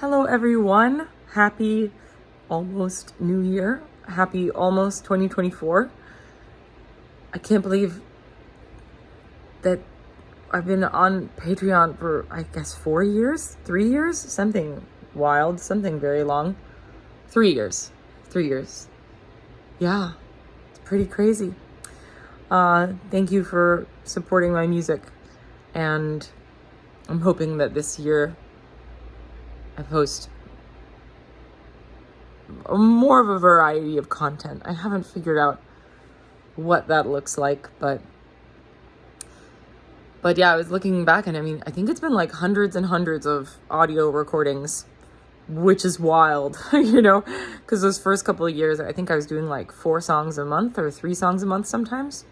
Hello, everyone. Happy almost New Year. Happy almost 2024. I can't believe that I've been on Patreon for, I guess, 4 years, 3 years, something wild, something very long. 3 years. 3 years. Yeah, it's pretty crazy. Thank you for supporting my music. And I'm hoping that this year I post more of a variety of content. I haven't figured out what that looks like, but yeah, I was looking back and I think it's been like hundreds and hundreds of audio recordings, which is wild, because those first couple of years, I think I was doing like 4 songs a month or 3 songs a month sometimes.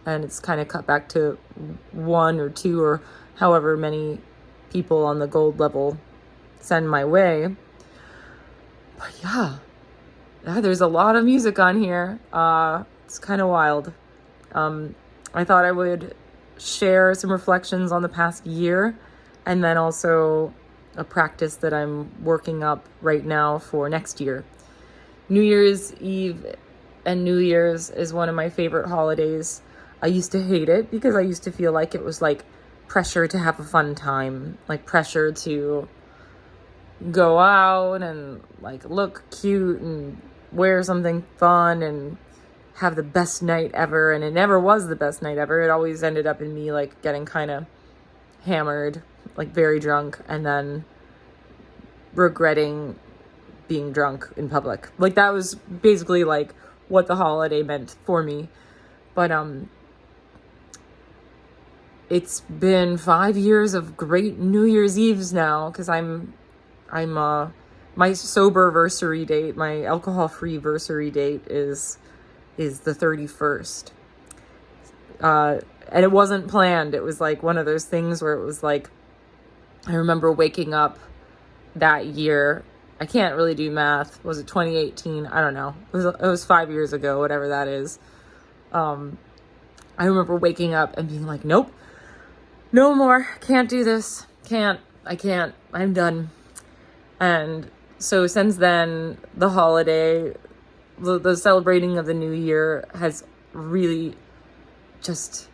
And it's kind of cut back to 1 or 2 or however many people on the gold level send my way. But yeah, there's a lot of music on here. It's kind of wild. I thought I would share some reflections on the past year and then also a practice that I'm working up right now for next year. New Year's Eve and New Year's is one of my favorite holidays. I used to hate it because I used to feel like it was like pressure to have a fun time, like pressure to go out and like look cute and wear something fun and have the best night ever. And it never was the best night ever. It always ended up in me like getting kind of hammered, like very drunk, and then regretting being drunk in public. Like that was basically like what the holiday meant for me. But it's been 5 years of great New Year's Eves now, because I'm my sober-versary date, my alcohol-free versary date is the 31st. And it wasn't planned. It was like one of those things where it was like, I remember waking up that year. I can't really do math. Was it 2018? I don't know. It was 5 years ago, whatever that is. I remember waking up and being like, nope, no more. Can't do this. I can't. I'm done. And so since then, the holiday, the celebrating of the new year has really just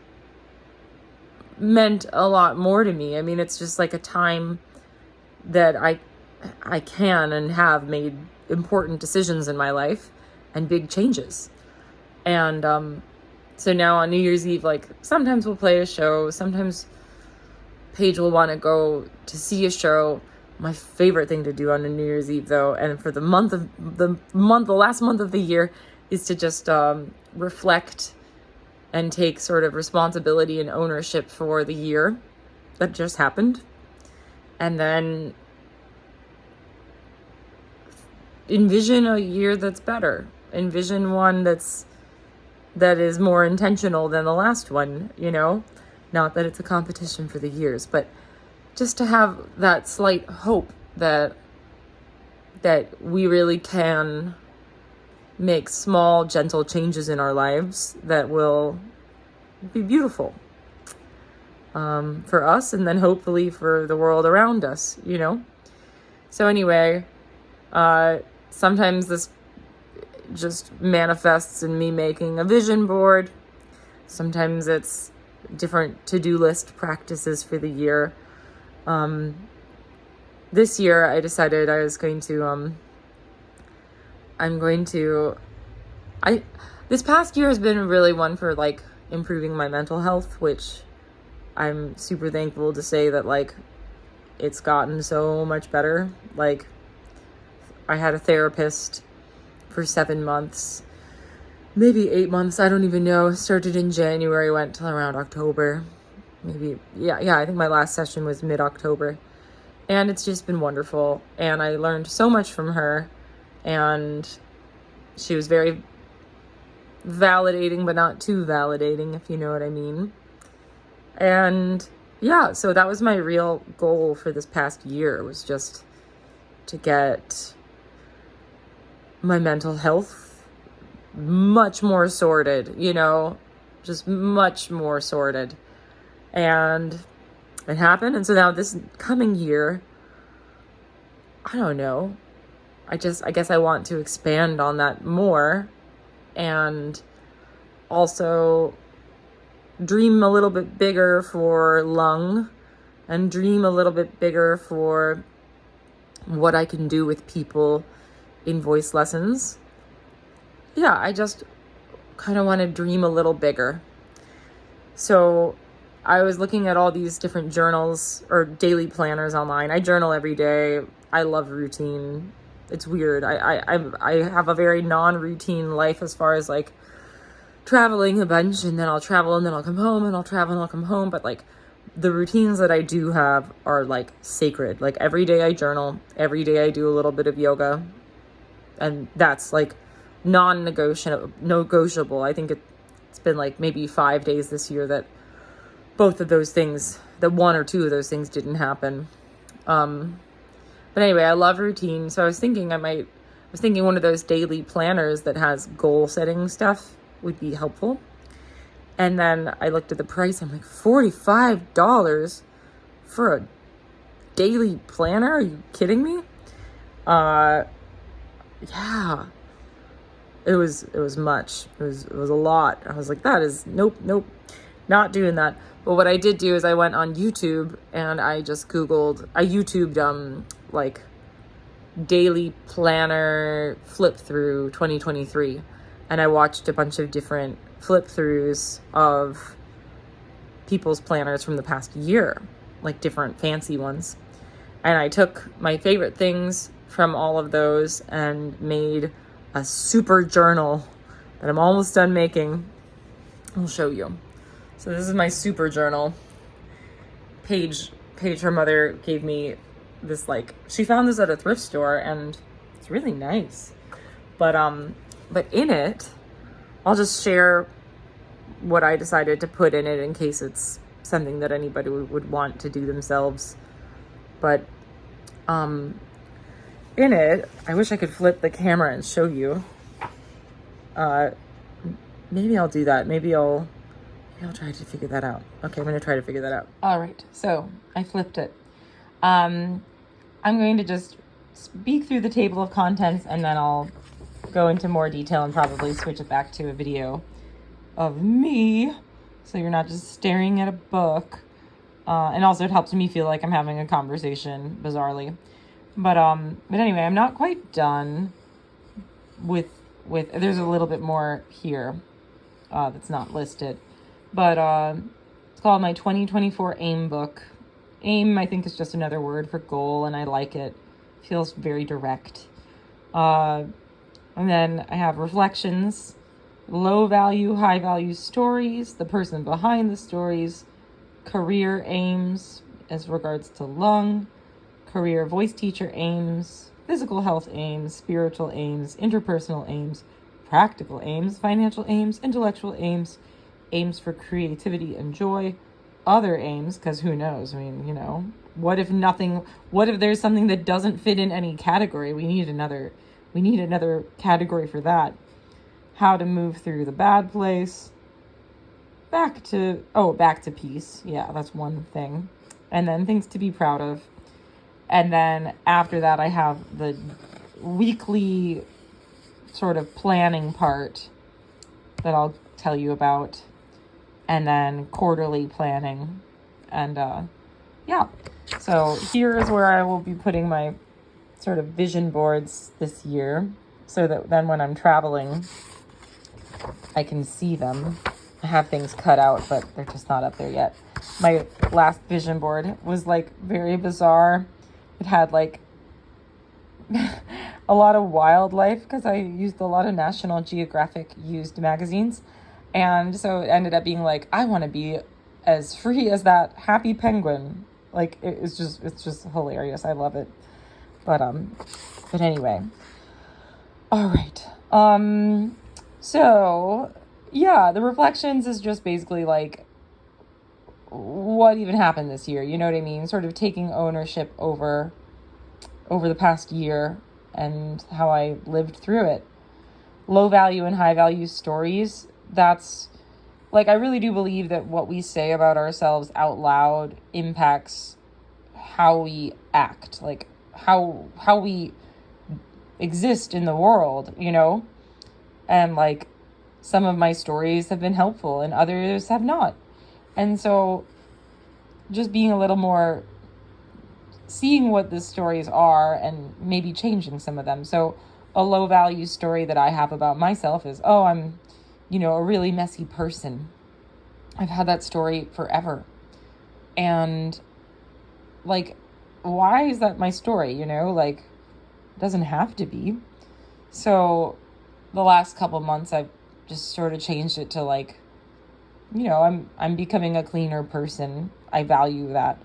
meant a lot more to me. I mean, it's just like a time that I can and have made important decisions in my life and big changes. And so now on New Year's Eve, like sometimes we'll play a show, sometimes Paige will want to go to see a show. My favorite thing to do on a New Year's Eve, though, and for the last month of the year, is to just reflect and take sort of responsibility and ownership for the year that just happened, and then envision a year that's better. Envision one that is more intentional than the last one. Not that it's a competition for the years, but just to have that slight hope that we really can make small, gentle changes in our lives that will be beautiful for us, and then hopefully for the world around us, So anyway, sometimes this just manifests in me making a vision board. Sometimes it's different to-do list practices for the year. This year I decided I was going to, this past year has been really one for like improving my mental health, which I'm super thankful to say that like it's gotten so much better. Like I had a therapist for 7 months, maybe 8 months. I don't even know. Started in January, went till around October. Maybe, yeah, I think my last session was mid-October. And it's just been wonderful. And I learned so much from her. And she was very validating, but not too validating, if you know what I mean. And yeah, so that was my real goal for this past year, was just to get my mental health much more sorted, just much more sorted. And it happened. And so now this coming year, I don't know. I guess I want to expand on that more, and also dream a little bit bigger for lung, and dream a little bit bigger for what I can do with people in voice lessons. Yeah, I just kind of want to dream a little bigger. So I was looking at all these different journals or daily planners online. I journal every day. I love routine. It's weird. I have a very non-routine life as far as like traveling a bunch, and then I'll travel and then I'll come home, and I'll travel and I'll come home. But like the routines that I do have are like sacred. Like every day I journal, every day I do a little bit of yoga, and that's like non-negotiable. I think it's been like maybe 5 days this year that both of those things, that one or two of those things didn't happen. But anyway, I love routine. So I was thinking one of those daily planners that has goal setting stuff would be helpful. And then I looked at the price. I'm like, $45 for a daily planner? Are you kidding me? Yeah. It was much. It was a lot. I was like, that is nope, not doing that. But what I did do is I went on YouTube and I just YouTubed like daily planner flip through 2023, and I watched a bunch of different flip throughs of people's planners from the past year, like different fancy ones. And I took my favorite things from all of those and made a super journal that I'm almost done making. I'll show you. So this is my super journal. Paige, her mother, gave me this, like, she found this at a thrift store, and it's really nice. But in it, I'll just share what I decided to put in it in case it's something that anybody would want to do themselves. But in it, I wish I could flip the camera and show you. Maybe I'll do that. Maybe I'll try to figure that out. Okay, I'm going to try to figure that out. All right, so I flipped it. I'm going to just speak through the table of contents, and then I'll go into more detail and probably switch it back to a video of me, so you're not just staring at a book. And also it helps me feel like I'm having a conversation, bizarrely. But anyway, I'm not quite done with there's a little bit more here that's not listed. But it's called my 2024 AIM book. AIM, I think, is just another word for goal, and I like it. Feels very direct. And then I have reflections, low value, high value stories, the person behind the stories, career aims as regards to lung, career voice teacher aims, physical health aims, spiritual aims, interpersonal aims, practical aims, financial aims, intellectual aims, aims for creativity and joy, other aims, because who knows? I mean, you know, what if there's something that doesn't fit in any category? We need another category for that. How to move through the bad place. Back to peace. Yeah, that's one thing. And then things to be proud of. And then after that, I have the weekly sort of planning part that I'll tell you about. And then quarterly planning. And yeah. So here is where I will be putting my sort of vision boards this year, so that then when I'm traveling, I can see them. I have things cut out, but they're just not up there yet. My last vision board was like very bizarre. It had like a lot of wildlife, because I used a lot of National Geographic used magazines. And so it ended up being like, I want to be as free as that happy penguin. Like, it's just hilarious. I love it. But anyway. All right. So yeah, the reflections is just basically like, what even happened this year? You know what I mean? Sort of taking ownership over the past year and how I lived through it. Low value and high value stories. That's like, I really do believe that what we say about ourselves out loud impacts how we act, like how we exist in the world, you know? And like some of my stories have been helpful and others have not. And so just being a little more, seeing what the stories are and maybe changing some of them. So a low value story that I have about myself is, oh, I'm, a really messy person. I've had that story forever. And like, why is that my story? Like, it doesn't have to be. So the last couple months, I've just sort of changed it to like, I'm becoming a cleaner person. I value that.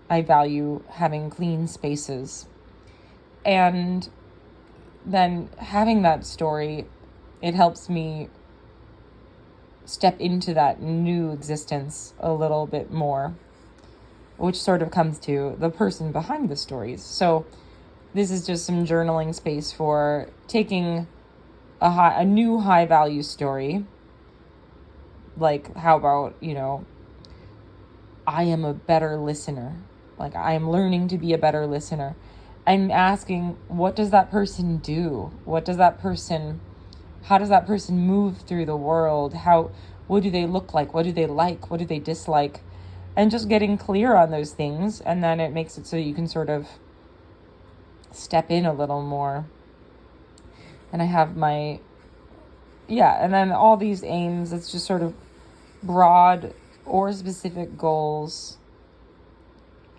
I value having clean spaces. And then having that story, it helps me step into that new existence a little bit more, which sort of comes to the person behind the stories. So this is just some journaling space for taking a new high value story. Like, how about, I am a better listener. Like, I am learning to be a better listener. I'm asking, what does that person do? How does that person move through the world? What do they look like? What do they like? What do they dislike? And just getting clear on those things. And then it makes it so you can sort of step in a little more. And I have and then all these aims, it's just sort of broad or specific goals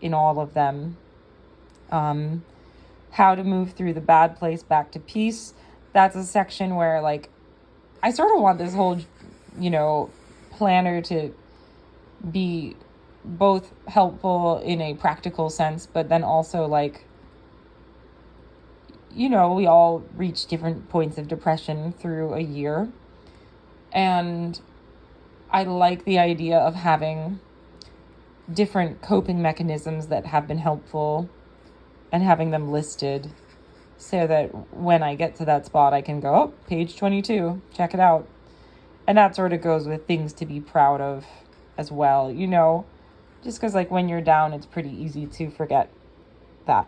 in all of them. How to move through the bad place back to peace. That's a section where, like, I sort of want this whole, planner to be both helpful in a practical sense, but then also, like, we all reach different points of depression through a year. And I like the idea of having different coping mechanisms that have been helpful and having them listed so that when I get to that spot, I can go, oh, page 22, check it out. And that sort of goes with things to be proud of as well, just because, like, when you're down, it's pretty easy to forget that.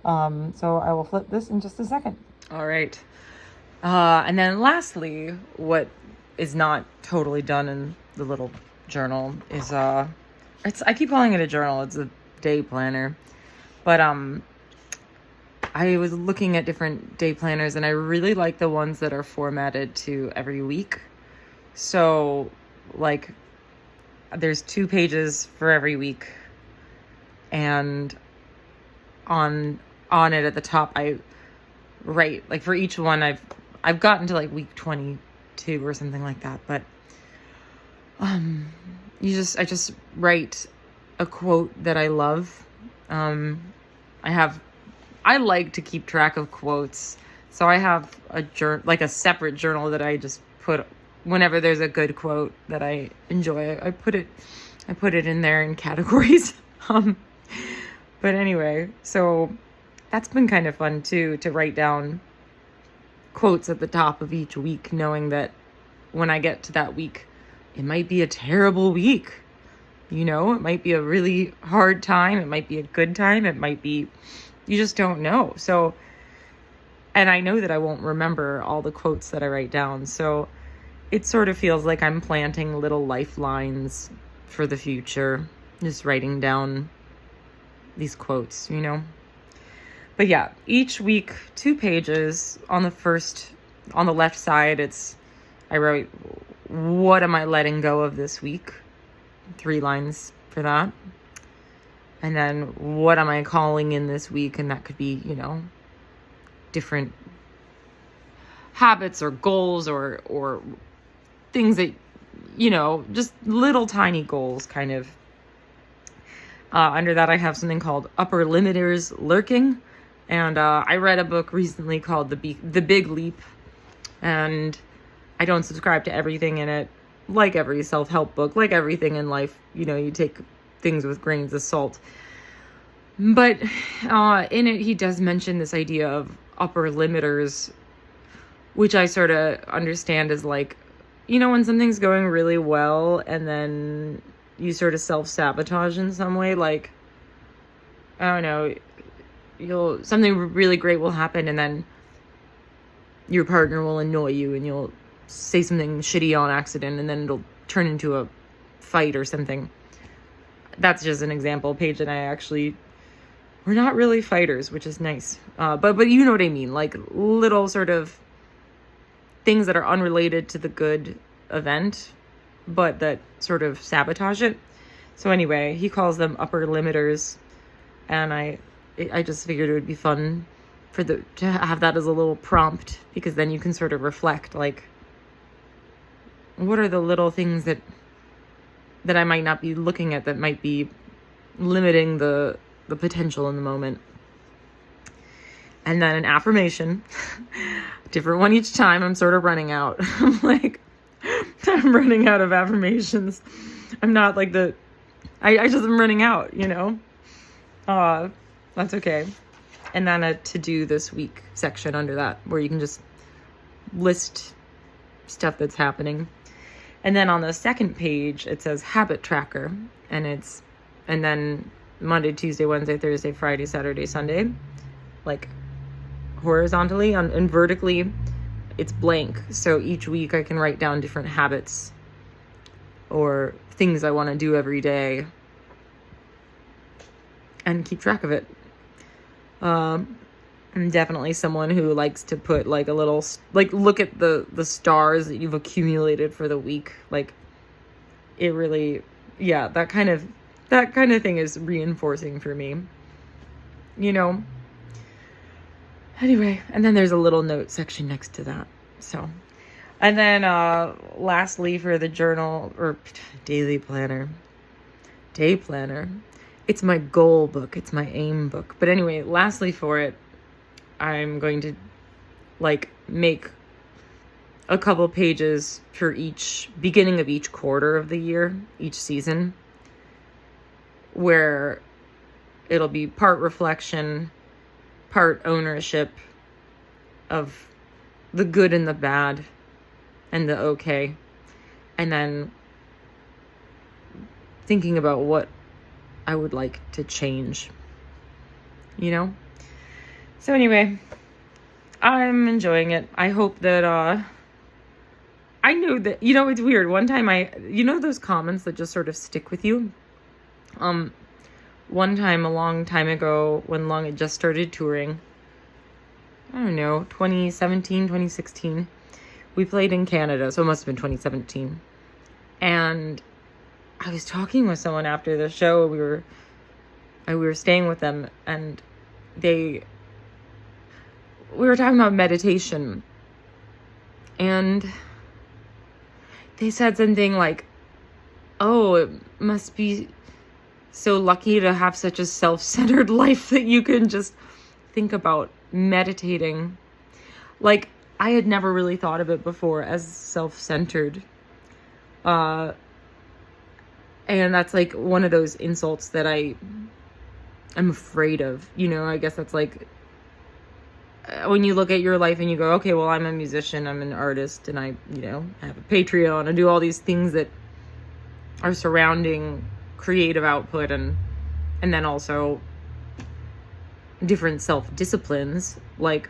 So I will flip this in just a second. All right. And then lastly, what is not totally done in the little journal is, I keep calling it a journal. It's a day planner. But I was looking at different day planners, and I really like the ones that are formatted to every week. So, like, there's 2 pages for every week, and on it at the top, I write, like, for each one, I've gotten to like week 22 or something like that. But I just write a quote that I love. I like to keep track of quotes. So I have a separate journal that I just put whenever there's a good quote that I enjoy. I put it in there in categories. But anyway, so that's been kind of fun too, to write down quotes at the top of each week, knowing that when I get to that week, it might be a terrible week. It might be a really hard time. It might be a good time. It might be, you just don't know. So, and I know that I won't remember all the quotes that I write down. So it sort of feels like I'm planting little lifelines for the future, just writing down these quotes, But yeah, each week, 2 pages. On the left side, I wrote, what am I letting go of this week? 3 lines for that. And then, what am I calling in this week? And that could be, different habits or goals or things that, just little tiny goals, kind of. Under that, I have something called Upper Limiters Lurking. And I read a book recently called The Big Leap. And I don't subscribe to everything in it. Like every self-help book, like everything in life, you take things with grains of salt. But in it, he does mention this idea of upper limiters, which I sort of understand as like, when something's going really well and then you sort of self-sabotage in some way, like, I don't know, something really great will happen, and then your partner will annoy you and you'll say something shitty on accident, and then it'll turn into a fight or something. That's just an example. Paige and I actually, we're not really fighters, which is nice. But you know what I mean? Like little sort of things that are unrelated to the good event, but that sort of sabotage it. So anyway, he calls them upper limiters, and I just figured it would be fun to have that as a little prompt, because then you can sort of reflect, like, what are the little things that I might not be looking at that might be limiting the potential in the moment. And then an affirmation, different one each time. I'm sort of running out. I'm running out of affirmations. I'm not like I just am running out, you know? That's okay. And then a to-do this week section under that, where you can just list stuff that's happening. And then on the second page, it says habit tracker, and then Monday, Tuesday, Wednesday, Thursday, Friday, Saturday, Sunday, like horizontally, and vertically, it's blank. So each week I can write down different habits or things I want to do every day and keep track of it. I'm definitely someone who likes to put like a little, like, look at the stars that you've accumulated for the week. Like, it really, yeah, that kind of thing is reinforcing for me, you know? Anyway, and then there's a little note section next to that. So, and then, lastly, for the journal or day planner, it's my goal book. It's my aim book. But anyway, lastly for it, I'm going to like make a couple pages for each beginning of each quarter of the year, each season, where it'll be part reflection, part ownership of the good and the bad and the okay, and then thinking about what I would like to change, you know? So anyway, I'm enjoying it. I hope that, I know that, you know, it's weird. One time you know those comments that just sort of stick with you? One time, a long time ago, when Long had just started touring, I don't know, 2017, 2016, we played in Canada, so it must have been 2017. And I was talking with someone after the show. We were staying with them, and we were talking about meditation, and they said something like, oh, it must be so lucky to have such a self-centered life that you can just think about meditating. Like, I had never really thought of it before as self-centered. And that's like one of those insults that I'm afraid of, you know. I guess that's like when you look at your life and you go, okay, well, I'm a musician, I'm an artist, and I have a Patreon, I do all these things that are surrounding creative output, and then also different self-disciplines, like,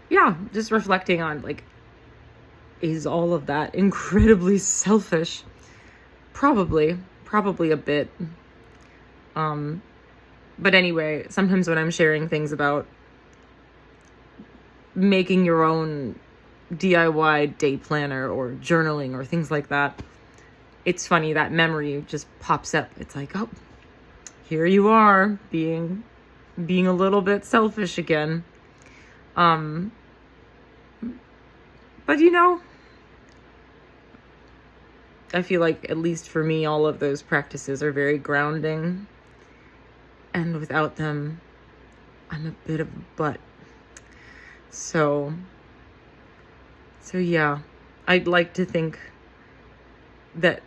yeah, just reflecting on, like, is all of that incredibly selfish? Probably a bit. But anyway, sometimes when I'm sharing things about making your own DIY day planner or journaling or things like that, it's funny, that memory just pops up. It's like, oh, here you are being a little bit selfish again. But I feel like, at least for me, all of those practices are very grounding. And without them, I'm a bit of a butt. So yeah, I'd like to think that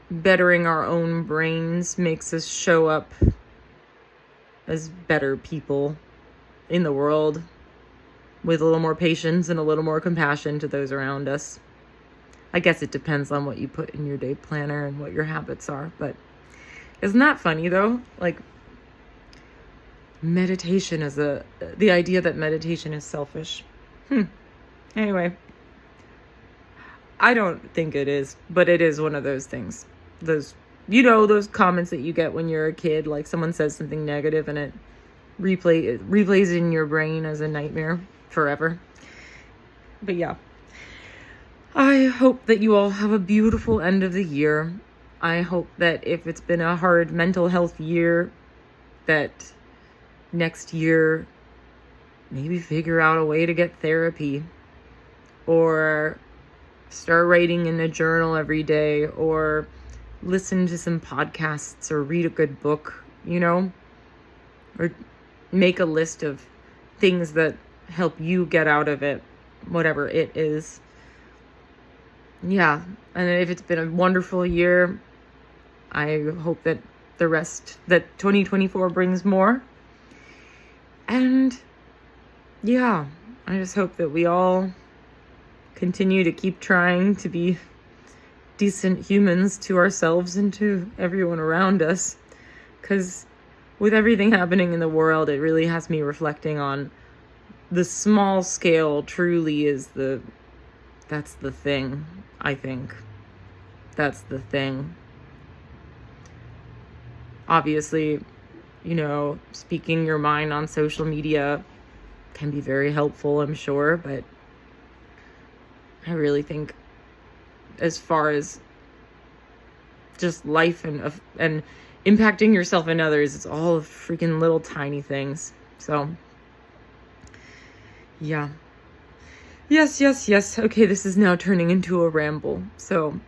bettering our own brains makes us show up as better people in the world, with a little more patience and a little more compassion to those around us. I guess it depends on what you put in your day planner and what your habits are, but Isn't that funny though? Like, meditation is the idea that meditation is selfish. Anyway, I don't think it is, but it is one of those things. Those comments that you get when you're a kid, like someone says something negative and it replays in your brain as a nightmare forever. But yeah, I hope that you all have a beautiful end of the year. I hope that if it's been a hard mental health year, that next year maybe figure out a way to get therapy, or start writing in a journal every day, or listen to some podcasts, or read a good book, or make a list of things that help you get out of it, whatever it is. Yeah, and if it's been a wonderful year, I hope that that 2024 brings more. And yeah, I just hope that we all continue to keep trying to be decent humans to ourselves and to everyone around us. Because with everything happening in the world, it really has me reflecting on the small scale truly is that's the thing, I think. That's the thing. Obviously, speaking your mind on social media can be very helpful, I'm sure, but I really think as far as just life and impacting yourself and others, it's all freaking little tiny things. So yeah. Yes. Okay, this is now turning into a ramble, so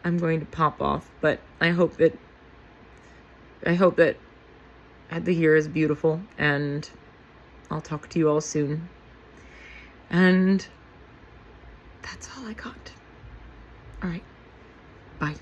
I'm going to pop off, but I hope that the year is beautiful, and I'll talk to you all soon. And that's all I got. All right. Bye.